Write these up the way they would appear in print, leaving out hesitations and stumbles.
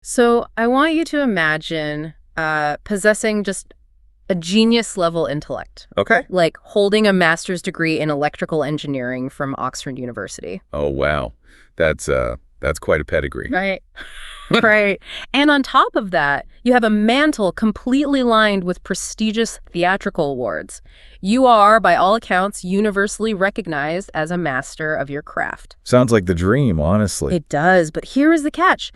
So I want you to imagine possessing just a genius-level intellect, Okay. like holding a master's degree in electrical engineering from Oxford University. Oh, wow. That's quite a pedigree. Right. Right. And on top of that, you have a mantle completely lined with prestigious theatrical awards. You are, by all accounts, universally recognized as a master of your craft. Sounds like the dream, honestly. It does, but here is the catch.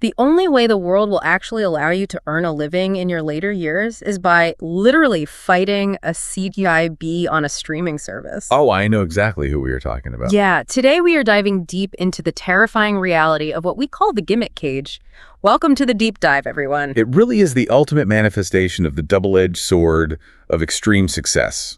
The only way the world will actually allow you to earn a living in your later years is by literally fighting a CGI bee on a streaming service. Oh, I know exactly who we were talking about. Yeah, today we are diving deep into the terrifying reality of what we call the gimmick cage. Welcome to the deep dive, everyone. It really is the ultimate manifestation of the double-edged sword of extreme success,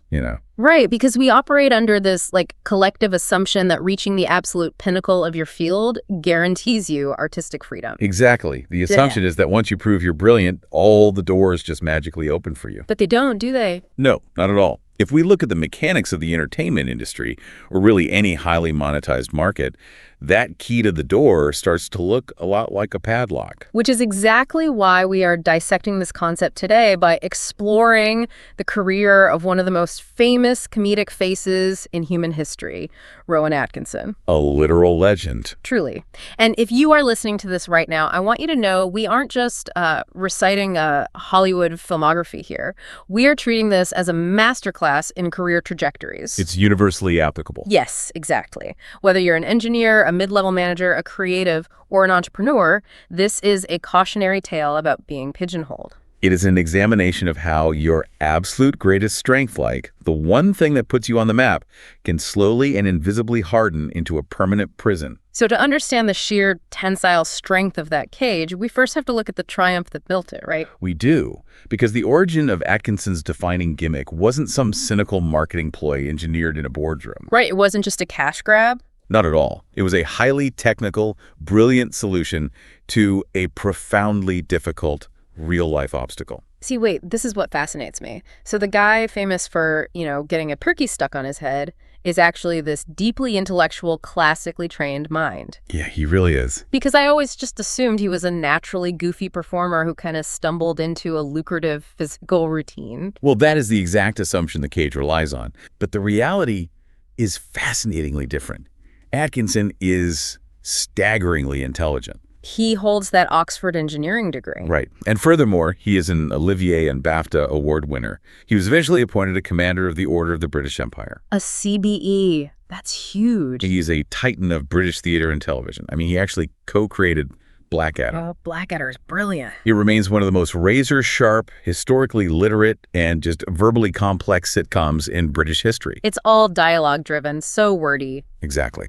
Right, because we operate under this collective assumption that reaching the absolute pinnacle of your field guarantees you artistic freedom. Exactly. The assumption is that once you prove you're brilliant, all the doors just magically open for you. But they don't, do they? No, not at all. If we look at the mechanics of the entertainment industry, or really any highly monetized market, that key to the door starts to look a lot like a padlock. Which is exactly why we are dissecting this concept today by exploring the career of one of the most famous comedic faces in human history, Rowan Atkinson. A literal legend. Truly. And if you are listening to this right now, I want you to know we aren't just reciting a Hollywood filmography here. We are treating this as a masterclass in career trajectories. It's universally applicable. Yes, exactly. Whether you're an engineer, a mid-level manager, a creative, or an entrepreneur, this is a cautionary tale about being pigeonholed. It is an examination of how your absolute greatest strength, like the one thing that puts you on the map, can slowly and invisibly harden into a permanent prison. So to understand the sheer tensile strength of that cage, we first have to look at the triumph that built it, right? We do, because the origin of Atkinson's defining gimmick wasn't some cynical marketing ploy engineered in a boardroom. Right, it wasn't just a cash grab. Not at all. It was a highly technical, brilliant solution to a profoundly difficult real-life obstacle. See, wait, this is what fascinates me. So the guy famous for, getting a perky stuck on his head is actually this deeply intellectual, classically trained mind. Yeah, he really is. Because I always just assumed he was a naturally goofy performer who kind of stumbled into a lucrative physical routine. Well, that is the exact assumption the cage relies on. But the reality is fascinatingly different. Atkinson is staggeringly intelligent. He holds that Oxford engineering degree. Right. And furthermore, he is an Olivier and BAFTA award winner. He was eventually appointed a commander of the Order of the British Empire. A CBE. That's huge. He's a titan of British theater and television. I mean, he actually co-created Blackadder. Oh, Blackadder is brilliant. He remains one of the most razor-sharp, historically literate, and just verbally complex sitcoms in British history. It's all dialogue-driven, so wordy. Exactly.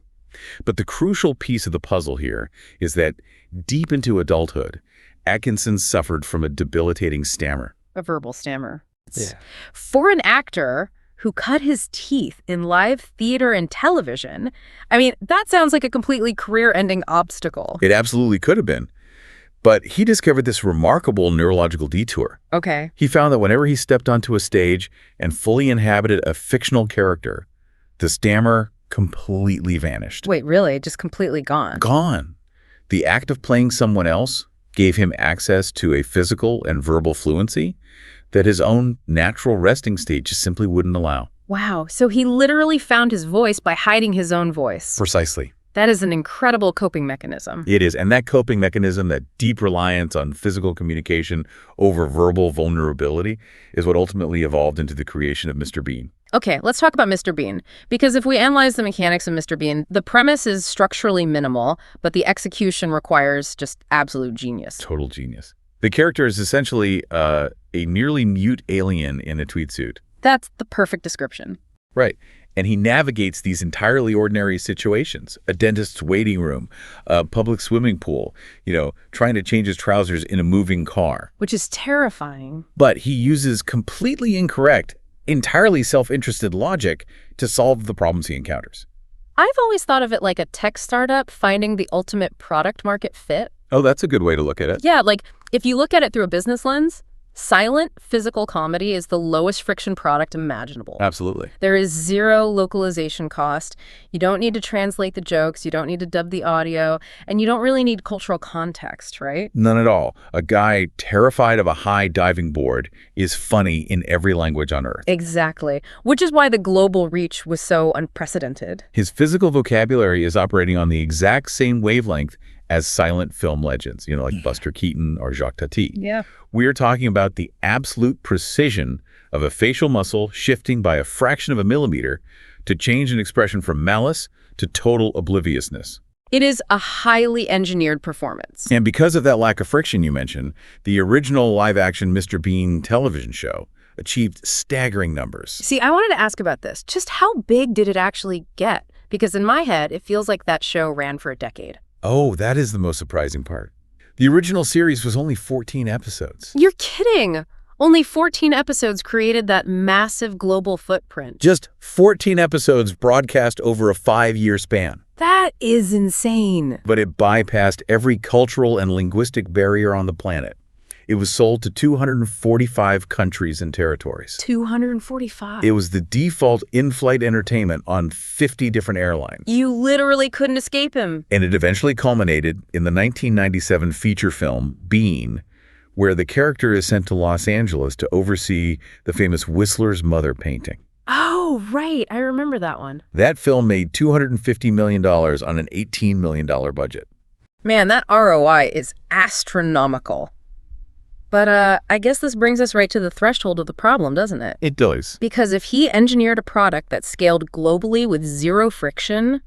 But the crucial piece of the puzzle here is that deep into adulthood, Atkinson suffered from a debilitating stammer. A verbal stammer. Yeah. For an actor who cut his teeth in live theater and television, I mean, that sounds like a completely career-ending obstacle. It absolutely could have been. But he discovered this remarkable neurological detour. Okay. He found that whenever he stepped onto a stage and fully inhabited a fictional character, the stammer completely vanished. Wait, really? Just completely gone? Gone. The act of playing someone else gave him access to a physical and verbal fluency that his own natural resting state just simply wouldn't allow. Wow. So he literally found his voice by hiding his own voice. Precisely. That is an incredible coping mechanism. It is. And that coping mechanism, that deep reliance on physical communication over verbal vulnerability, is what ultimately evolved into the creation of Mr. Bean. Okay, let's talk about Mr. Bean. Because if we analyze the mechanics of Mr. Bean, the premise is structurally minimal, but the execution requires just absolute genius. Total genius. The character is essentially a nearly mute alien in a tweed suit. That's the perfect description. Right. And he navigates these entirely ordinary situations. A dentist's waiting room, a public swimming pool, trying to change his trousers in a moving car. Which is terrifying. But he uses completely incorrect, entirely self-interested logic to solve the problems he encounters. I've always thought of it like a tech startup finding the ultimate product market fit. Oh, that's a good way to look at it. Yeah, like if you look at it through a business lens, Silent physical comedy is the lowest friction product imaginable. Absolutely. There is zero localization cost. You don't need to translate the jokes, you don't need to dub the audio, and you don't really need cultural context, right? None at all. A guy terrified of a high diving board is funny in every language on Earth. Exactly. Which is why the global reach was so unprecedented. His physical vocabulary is operating on the exact same wavelength as silent film legends, like Buster Keaton or Jacques Tati. Yeah. We're talking about the absolute precision of a facial muscle shifting by a fraction of a millimeter to change an expression from malice to total obliviousness. It is a highly engineered performance. And because of that lack of friction you mentioned, the original live-action Mr. Bean television show achieved staggering numbers. See, I wanted to ask about this. Just how big did it actually get? Because in my head, it feels like that show ran for a decade. Oh, that is the most surprising part. The original series was only 14 episodes. You're kidding! Only 14 episodes created that massive global footprint. Just 14 episodes broadcast over a 5-year span. That is insane. But it bypassed every cultural and linguistic barrier on the planet. It was sold to 245 countries and territories. 245? It was the default in-flight entertainment on 50 different airlines. You literally couldn't escape him. And it eventually culminated in the 1997 feature film, Bean, where the character is sent to Los Angeles to oversee the famous Whistler's Mother painting. Oh, right. I remember that one. That film made $250 million on an $18 million budget. Man, that ROI is astronomical. But I guess this brings us right to the threshold of the problem, doesn't it? It does. Because if he engineered a product that scaled globally with zero friction,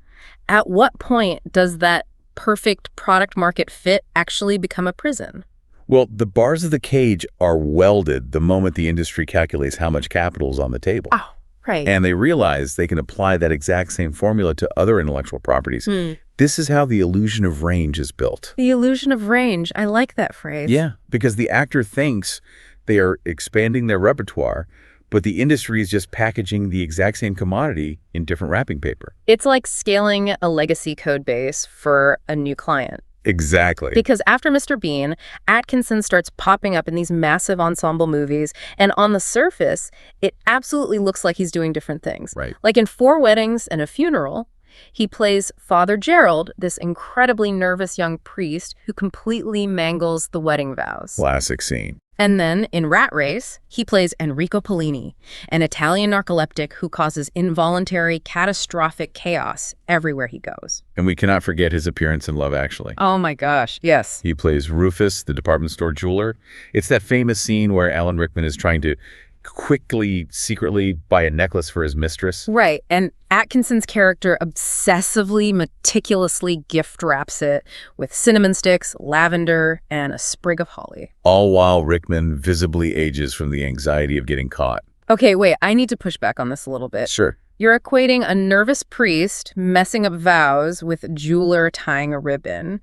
at what point does that perfect product market fit actually become a prison? Well, the bars of the cage are welded the moment the industry calculates how much capital is on the table. Oh, right. And they realize they can apply that exact same formula to other intellectual properties. This is how the illusion of range is built. The illusion of range. I like that phrase. Yeah, because the actor thinks they are expanding their repertoire, but the industry is just packaging the exact same commodity in different wrapping paper. It's like scaling a legacy code base for a new client. Exactly. Because after Mr. Bean, Atkinson starts popping up in these massive ensemble movies, and on the surface, it absolutely looks like he's doing different things. Right. Like in 4 Weddings and a Funeral, he plays Father Gerald, this incredibly nervous young priest who completely mangles the wedding vows. Classic scene. And then in Rat Race, he plays Enrico Pollini, an Italian narcoleptic who causes involuntary, catastrophic chaos everywhere he goes. And we cannot forget his appearance in Love Actually. Oh my gosh, yes. He plays Rufus, the department store jeweler. It's that famous scene where Alan Rickman is trying to quickly, secretly buy a necklace for his mistress. Right, and Atkinson's character obsessively, meticulously gift wraps it with cinnamon sticks, lavender, and a sprig of holly. All while Rickman visibly ages from the anxiety of getting caught. Okay, wait, I need to push back on this a little bit. Sure. You're equating a nervous priest messing up vows with a jeweler tying a ribbon.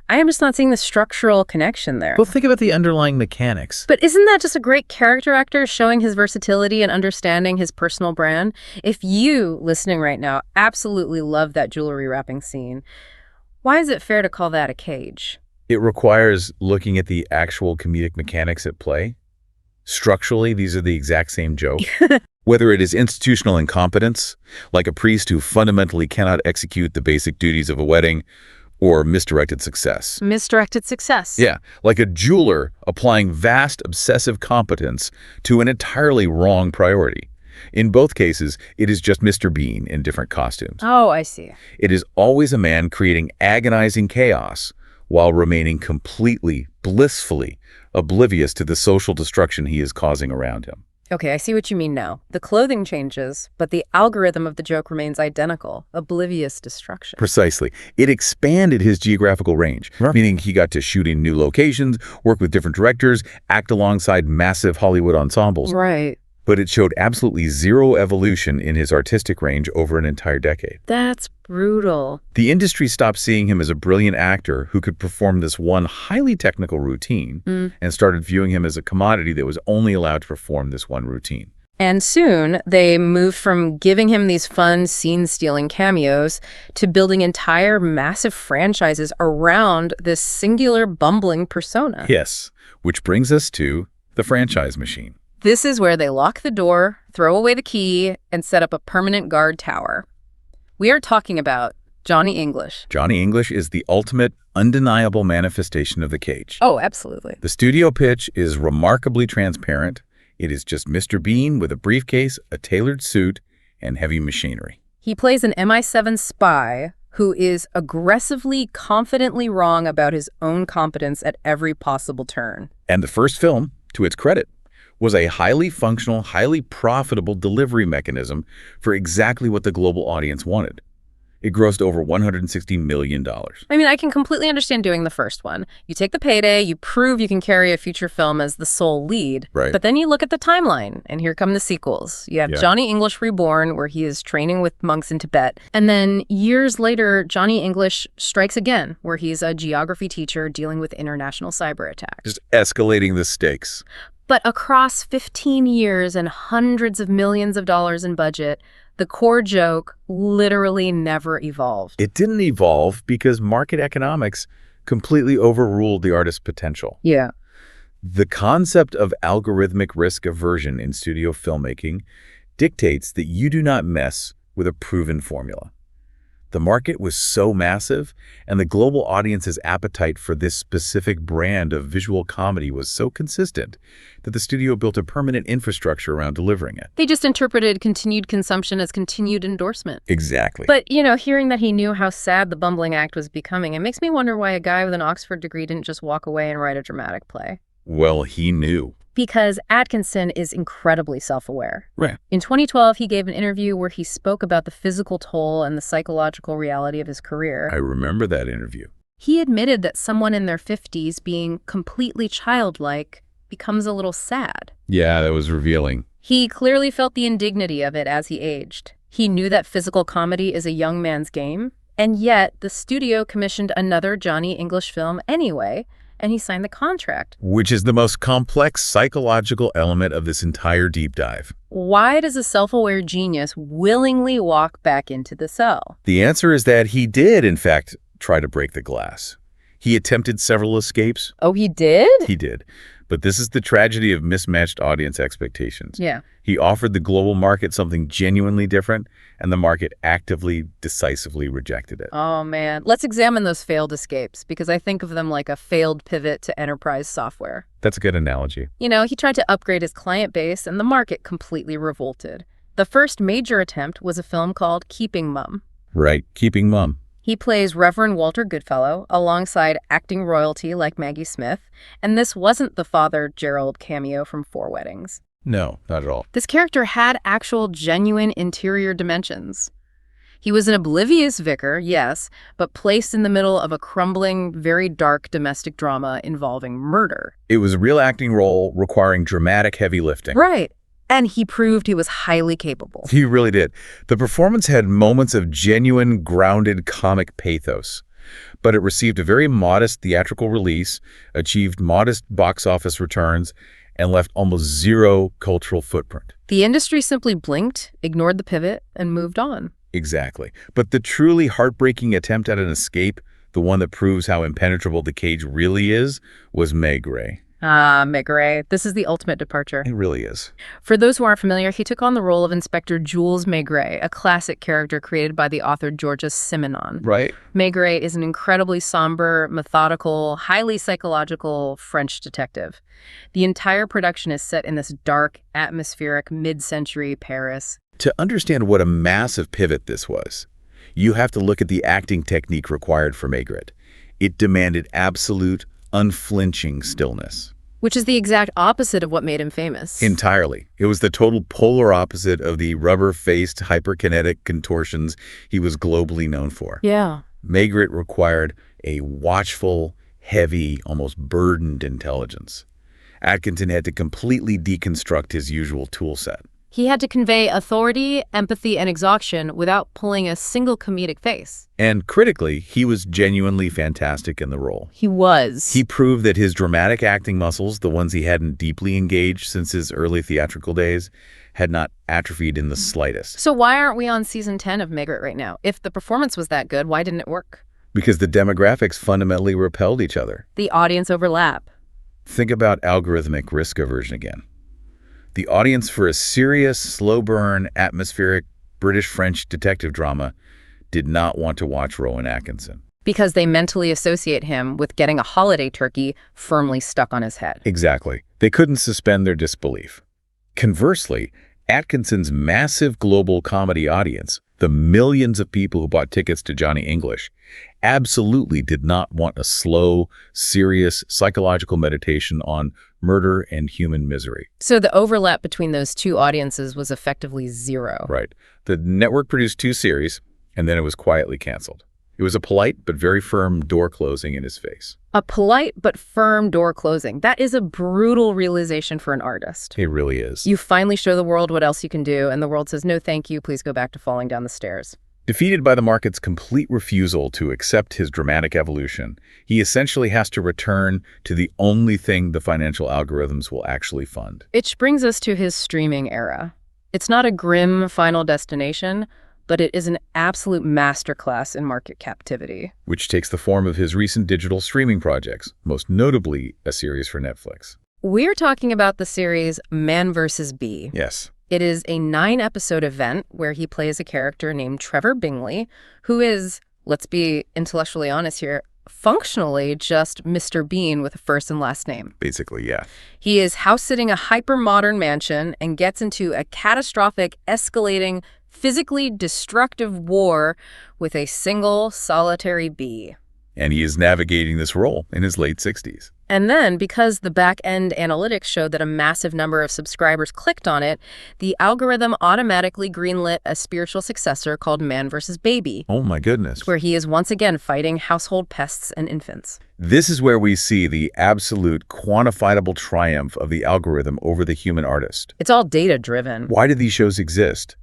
I am just not seeing the structural connection there. Well, think about the underlying mechanics. But isn't that just a great character actor showing his versatility and understanding his personal brand? If you, listening right now, absolutely love that jewelry wrapping scene, why is it fair to call that a cage? It requires looking at the actual comedic mechanics at play. Structurally, these are the exact same joke. Whether it is institutional incompetence, like a priest who fundamentally cannot execute the basic duties of a wedding, or misdirected success. Misdirected success. Yeah, like a jeweler applying vast obsessive competence to an entirely wrong priority. In both cases, it is just Mr. Bean in different costumes. Oh, I see. It is always a man creating agonizing chaos while remaining completely, blissfully oblivious to the social destruction he is causing around him. Okay, I see what you mean now. The clothing changes, but the algorithm of the joke remains identical. Oblivious destruction. Precisely. It expanded his geographical range, meaning he got to shoot in new locations, work with different directors, act alongside massive Hollywood ensembles. Right. But it showed absolutely zero evolution in his artistic range over an entire decade. That's brutal. The industry stopped seeing him as a brilliant actor who could perform this one highly technical routine and started viewing him as a commodity that was only allowed to perform this one routine. And soon, they moved from giving him these fun, scene-stealing cameos to building entire massive franchises around this singular, bumbling persona. Yes, which brings us to the franchise machine. This is where they lock the door, throw away the key, and set up a permanent guard tower. We are talking about Johnny English. Johnny English is the ultimate, undeniable manifestation of the cage. Oh, absolutely. The studio pitch is remarkably transparent. It is just Mr. Bean with a briefcase, a tailored suit, and heavy machinery. He plays an MI7 spy who is aggressively, confidently wrong about his own competence at every possible turn. And the first film, to its credit, was a highly functional, highly profitable delivery mechanism for exactly what the global audience wanted. It grossed over $160 million. I mean, I can completely understand doing the first one. You take the payday, you prove you can carry a feature film as the sole lead. Right. But then you look at the timeline, and here come the sequels. You have Johnny English Reborn, where he is training with monks in Tibet. And then years later, Johnny English Strikes Again, where he's a geography teacher dealing with international cyber attacks. Just escalating the stakes. But across 15 years and hundreds of millions of dollars in budget, the core joke literally never evolved. It didn't evolve because market economics completely overruled the artist's potential. Yeah. The concept of algorithmic risk aversion in studio filmmaking dictates that you do not mess with a proven formula. The market was so massive, and the global audience's appetite for this specific brand of visual comedy was so consistent that the studio built a permanent infrastructure around delivering it. They just interpreted continued consumption as continued endorsement. Exactly. But, hearing that he knew how sad the bumbling act was becoming, it makes me wonder why a guy with an Oxford degree didn't just walk away and write a dramatic play. Well, he knew. Because Atkinson is incredibly self-aware. Right. In 2012, he gave an interview where he spoke about the physical toll and the psychological reality of his career. I remember that interview. He admitted that someone in their 50s being completely childlike becomes a little sad. Yeah, that was revealing. He clearly felt the indignity of it as he aged. He knew that physical comedy is a young man's game, and yet the studio commissioned another Johnny English film anyway, and he signed the contract. Which is the most complex psychological element of this entire deep dive. Why does a self-aware genius willingly walk back into the cell? The answer is that he did, in fact, try to break the glass. He attempted several escapes. Oh, he did? He did. But this is the tragedy of mismatched audience expectations. Yeah. He offered the global market something genuinely different, and the market actively, decisively rejected it. Oh, man. Let's examine those failed escapes, because I think of them like a failed pivot to enterprise software. That's a good analogy. He tried to upgrade his client base, and the market completely revolted. The first major attempt was a film called Keeping Mum. Right, Keeping Mum. He plays Reverend Walter Goodfellow alongside acting royalty like Maggie Smith, and this wasn't the Father Gerald cameo from Four Weddings. No, not at all. This character had actual, genuine interior dimensions. He was an oblivious vicar, yes, but placed in the middle of a crumbling, very dark domestic drama involving murder. It was a real acting role requiring dramatic heavy lifting. Right. And he proved he was highly capable. He really did. The performance had moments of genuine, grounded comic pathos, but it received a very modest theatrical release, achieved modest box office returns, and left almost zero cultural footprint. The industry simply blinked, ignored the pivot, and moved on. Exactly. But the truly heartbreaking attempt at an escape, the one that proves how impenetrable the cage really is, was Maigret. Ah, Maigret. This is the ultimate departure. It really is. For those who aren't familiar, he took on the role of Inspector Jules Maigret, a classic character created by the author Georges Simenon. Right. Maigret is an incredibly somber, methodical, highly psychological French detective. The entire production is set in this dark, atmospheric, mid-century Paris. To understand what a massive pivot this was, you have to look at the acting technique required for Maigret. It demanded absolute, unflinching stillness. Which is the exact opposite of what made him famous. Entirely. It was the total polar opposite of the rubber-faced hyperkinetic contortions he was globally known for. Yeah. Maigret required a watchful, heavy, almost burdened intelligence. Atkinson had to completely deconstruct his usual tool set. He had to convey authority, empathy, and exhaustion without pulling a single comedic face. And critically, he was genuinely fantastic in the role. He was. He proved that his dramatic acting muscles, the ones he hadn't deeply engaged since his early theatrical days, had not atrophied in the slightest. So why aren't we on season 10 of Maigret right now? If the performance was that good, why didn't it work? Because the demographics fundamentally repelled each other. The audience overlap. Think about algorithmic risk aversion again. The audience for a serious, slow-burn, atmospheric British-French detective drama did not want to watch Rowan Atkinson. Because they mentally associate him with getting a holiday turkey firmly stuck on his head. Exactly. They couldn't suspend their disbelief. Conversely, Atkinson's massive global comedy audience, the millions of people who bought tickets to Johnny English, absolutely did not want a slow, serious psychological meditation on murder and human misery. So the overlap between those two audiences was effectively zero. Right. The network produced 2 series, and then it was quietly canceled. It was a polite but very firm door closing in his face. A polite but firm door closing. That is a brutal realization for an artist. It really is. You finally show the world what else you can do, and the world says, no, thank you, please go back to falling down the stairs. Defeated by the market's complete refusal to accept his dramatic evolution, he essentially has to return to the only thing the financial algorithms will actually fund. Which brings us to his streaming era. It's not a grim final destination, but it is an absolute masterclass in market captivity. Which takes the form of his recent digital streaming projects, most notably a series for Netflix. We're talking about the series Man vs. Bee. Yes. It is a 9-episode event where he plays a character named Trevor Bingley, who is, let's be intellectually honest here, functionally just Mr. Bean with a first and last name. Basically, yeah. He is house-sitting a hyper-modern mansion and gets into a catastrophic, escalating, physically destructive war with a single solitary bee. And he is navigating this role in his late 60s. And then, because the back-end analytics showed that a massive number of subscribers clicked on it, the algorithm automatically greenlit a spiritual successor called Man vs. Baby. Oh my goodness. Where he is once again fighting household pests and infants. This is where we see the absolute quantifiable triumph of the algorithm over the human artist. It's all data-driven. Why do these shows exist?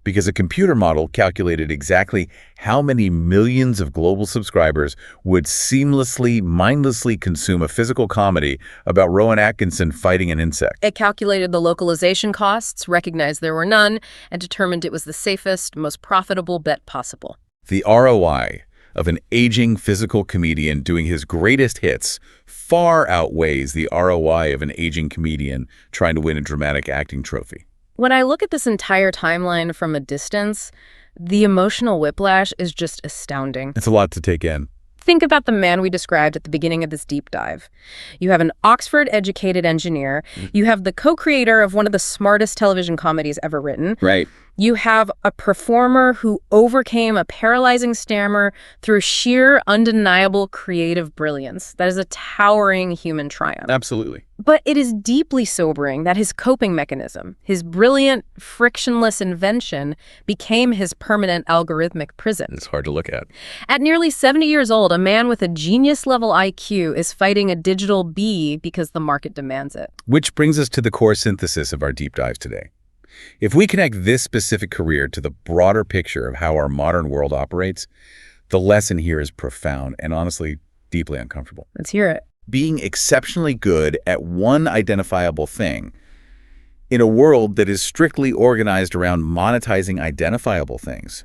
Because a computer model calculated exactly how many millions of global subscribers would seamlessly, mindlessly consume a physical comedy about Rowan Atkinson fighting an insect. It calculated the localization costs, recognized there were none, and determined it was the safest, most profitable bet possible. The ROI of an aging physical comedian doing his greatest hits far outweighs the ROI of an aging comedian trying to win a dramatic acting trophy. When I look at this entire timeline from a distance, the emotional whiplash is just astounding. It's a lot to take in. Think about the man we described at the beginning of this deep dive. You have an Oxford-educated engineer. You have the co-creator of one of the smartest television comedies ever written. Right. You have a performer who overcame a paralyzing stammer through sheer, undeniable creative brilliance. That is a towering human triumph. Absolutely. But it is deeply sobering that his coping mechanism, his brilliant, frictionless invention, became his permanent algorithmic prison. It's hard to look at. At nearly 70 years old, a man with a genius-level IQ is fighting a digital bee because the market demands it. Which brings us to the core synthesis of our deep dive today. If we connect this specific career to the broader picture of how our modern world operates, the lesson here is profound and honestly deeply uncomfortable. Let's hear it. Being exceptionally good at one identifiable thing in a world that is strictly organized around monetizing identifiable things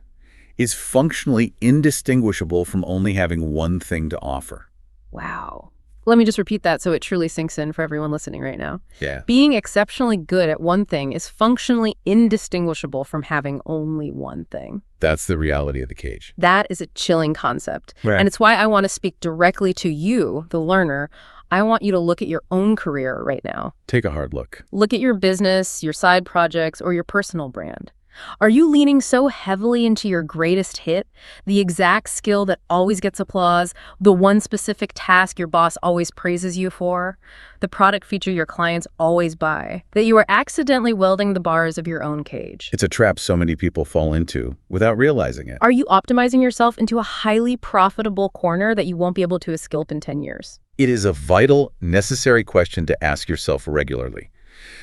is functionally indistinguishable from only having one thing to offer. Wow. Let me just repeat that so it truly sinks in for everyone listening right now. Yeah. Being exceptionally good at one thing is functionally indistinguishable from having only one thing. That's the reality of the cage. That is a chilling concept. Right. And it's why I want to speak directly to you, the learner. I want you to look at your own career right now. Take a hard look. Look at your business, your side projects, or your personal brand. Are you leaning so heavily into your greatest hit, the exact skill that always gets applause, the one specific task your boss always praises you for, the product feature your clients always buy, that you are accidentally welding the bars of your own cage? It's a trap so many people fall into without realizing it. Are you optimizing yourself into a highly profitable corner that you won't be able to escape in 10 years? It is a vital, necessary question to ask yourself regularly.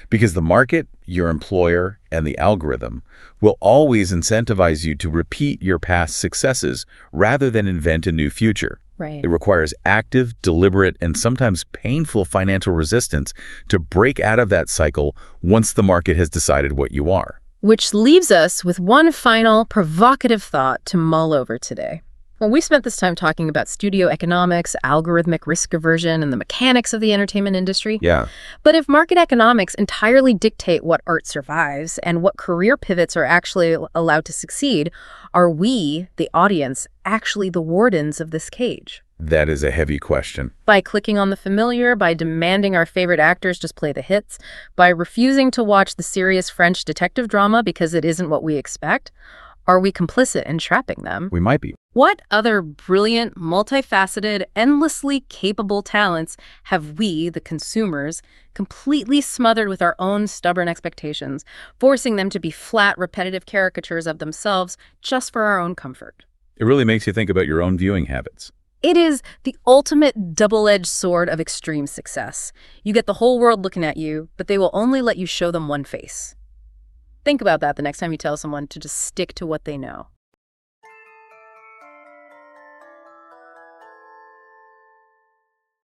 Because the market, your employer, and the algorithm will always incentivize you to repeat your past successes rather than invent a new future. Right. It requires active, deliberate, and sometimes painful financial resistance to break out of that cycle once the market has decided what you are. Which leaves us with one final provocative thought to mull over today. Well, we spent this time talking about studio economics, algorithmic risk aversion, and the mechanics of the entertainment industry. Yeah. But if market economics entirely dictate what art survives and what career pivots are actually allowed to succeed, are we, the audience, actually the wardens of this cage? That is a heavy question. By clicking on the familiar, by demanding our favorite actors just play the hits, by refusing to watch the serious French detective drama because it isn't what we expect, are we complicit in trapping them? We might be. What other brilliant, multifaceted, endlessly capable talents have we, the consumers, completely smothered with our own stubborn expectations, forcing them to be flat, repetitive caricatures of themselves just for our own comfort? It really makes you think about your own viewing habits. It is the ultimate double-edged sword of extreme success. You get the whole world looking at you, but they will only let you show them one face. Think about that the next time you tell someone to just stick to what they know.